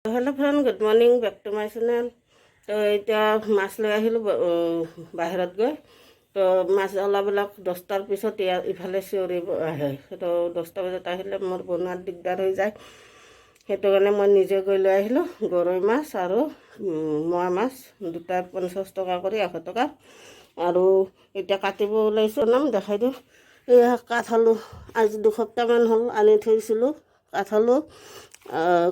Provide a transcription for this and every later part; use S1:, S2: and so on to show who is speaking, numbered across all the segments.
S1: Hello friend, good morning, back to my channel. तो এতিয়া মাছ লৈ আহিলোঁ বাহিৰত গৈ। তো মাছ ওলাবিলাক 10টাৰ পিছত ইফালে চিঞৰিব আহে। তো 10টা বজাত আহিলে মোৰ বনোৱাত দিগদাৰ হৈ যায়, সেইটো কাৰণে মই নিজে গৈ লৈ আহিলোঁ গৰৈ মাছ আৰু মোৱা মাছ, দুটাত 50 টকা কৰি 100 টকা। আৰু এতিয়া কাটিব ওলাইছোঁ, নাম দেখাই দিওঁ। এয়া কাঠআলু, আজি 2 সপ্তাহমান হ'ল আনি থৈছিলোঁ কাঠআলু।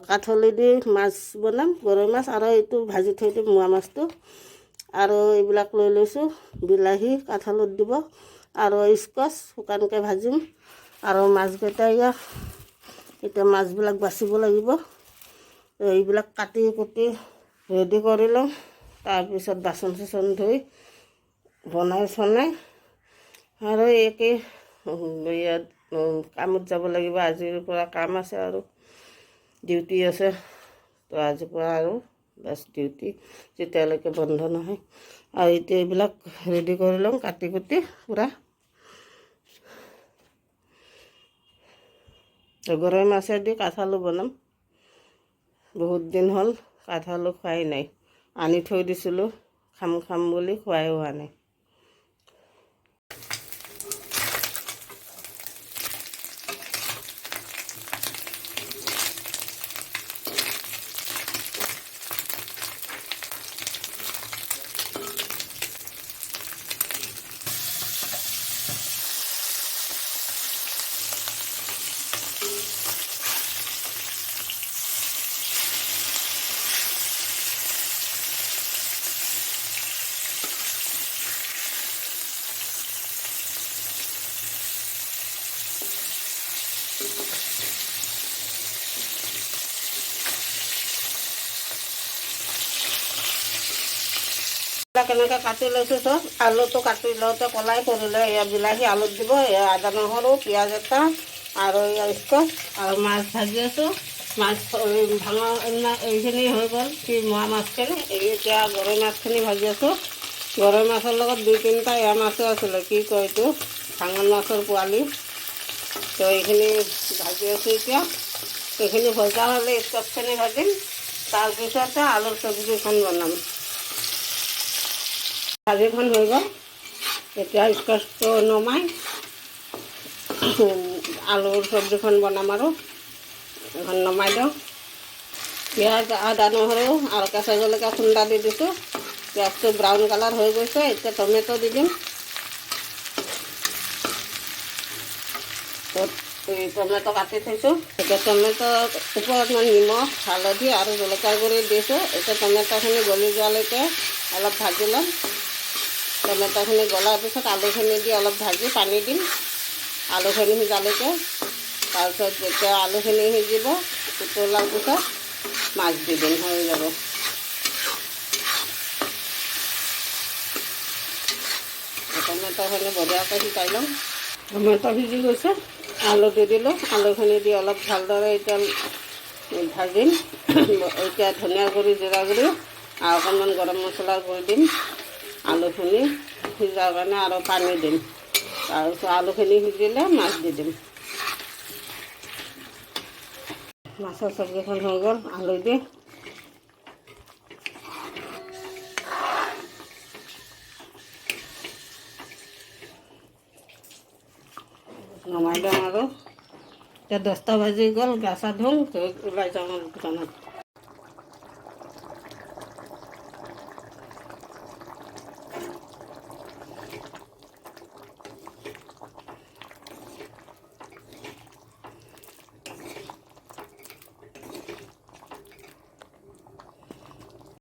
S1: কাঠলি দি মাছ বনাম, গৰৈ মাছ, আৰু এইটো ভাজি থৈ দিম মোৱা মাছটো। আৰু এইবিলাক লৈ লৈছোঁ, বিলাহী কাঠআলুত দিব, আৰু স্কচ শুকানকৈ ভাজিম। আৰু মাছকেইটা এতিয়া মাছবিলাক বাচিব লাগিব। এইবিলাক কাটি কুটি ৰেডি কৰি লওঁ, তাৰপিছত বাচন চাচন ধুই বনাই চনাই আৰু একে ইয়াত কামত যাব লাগিব। আজিৰ পৰা কাম আছে আৰু ডিউটি আছে। তো আজিৰ পৰা আৰু বাছ ডিউটি যেতিয়ালৈকে বন্ধ নহয়। আৰু এতিয়া এইবিলাক ৰেডি কৰি লওঁ, কাটি কুটি পূৰা। গৰৈ মাছেদি কাঠআলু বনাম। বহুত দিন হ'ল কাঠআলু খোৱাই নাই, আনি থৈ দিছিলোঁ খাম বুলি, খোৱাই হোৱা নাই। কেনেকৈ কাটি লৈছোঁ চব। আলুটো কাটি লওঁতে কলাই কৰিলে, এয়া বিলাহী আলুত দিব, এয়া আদা নহৰু পিঁয়াজ এটা, আৰু এয়া স্কচ, আৰু মাছ ভাজি আছোঁ। মাছ ভাঙা এইখিনি হৈ গ'ল, মোৱা মাছখিনি। এতিয়া গৰৈ মাছখিনি ভাজি আছোঁ। গৰৈ মাছৰ লগত 2-3টা এয়া মাছো আছিলে, কি কয় এইটো ভাঙন মাছৰ পোৱালি। তো এইখিনি ভাজি আছোঁ। এতিয়া এইখিনি ভজা হ'লে স্কচখিনি ভাজিম, তাৰপিছতে আলুৰ চব্জিখন বনাম। ভাজিখন হৈ গ'ল, এতিয়া স্কচটো নমাই আলুৰ চব্জিখন বনাম। আৰু এখন নমাই দিওঁ। পিঁয়াজ আদা নহৰু আৰু কেঁচা জলকীয়া খুন্দা দি দিছোঁ। পিঁয়াজটো ব্ৰাউন কালাৰ হৈ গৈছে। এতিয়া টমেটো দি দিম। টমেটো কাটি থৈছোঁ। এতিয়া টমেটো ওপৰত মই নিমখ হালধি আৰু জলকীয়াৰ গুড়ি দিছোঁ। এতিয়া টমেটোখিনি গলি যোৱালৈকে অলপ ভাজি ল'ম। টমেটোখিনি গলাৰ পিছত আলুখিনি দি অলপ ভাজি পানী দিম, আলুখিনি সিজালৈকে। তাৰপিছত যেতিয়া আলুখিনি সিজিব, উতলাৰ পিছত মাছ দি দিম, হৈ যাব। টমেটোখিনি বঢ়িয়াকৈ সিজাই ল'ম। টমেটো সিজি গৈছে, আলু দি দিলোঁ। আলুখিনি দি অলপ ভালদৰে এতিয়া ভাজিম। এতিয়া ধনিয়া গুড়ি, জিৰা গুড়ি আৰু অকণমান গৰম মছলাৰ গুড়ি দিম। আলুখিনি সিজাৰ কাৰণে আৰু পানী দিম। তাৰপিছত আলুখিনি সিজিলে মাছ দি দিম। মাছৰ চব্জিখন হৈ গ'ল আলু দি। নমাই দিওঁ আৰু এতিয়া 10টা বাজি গ'ল, গা চা ধুওঁ, ওলাই যাওঁ দোকানত।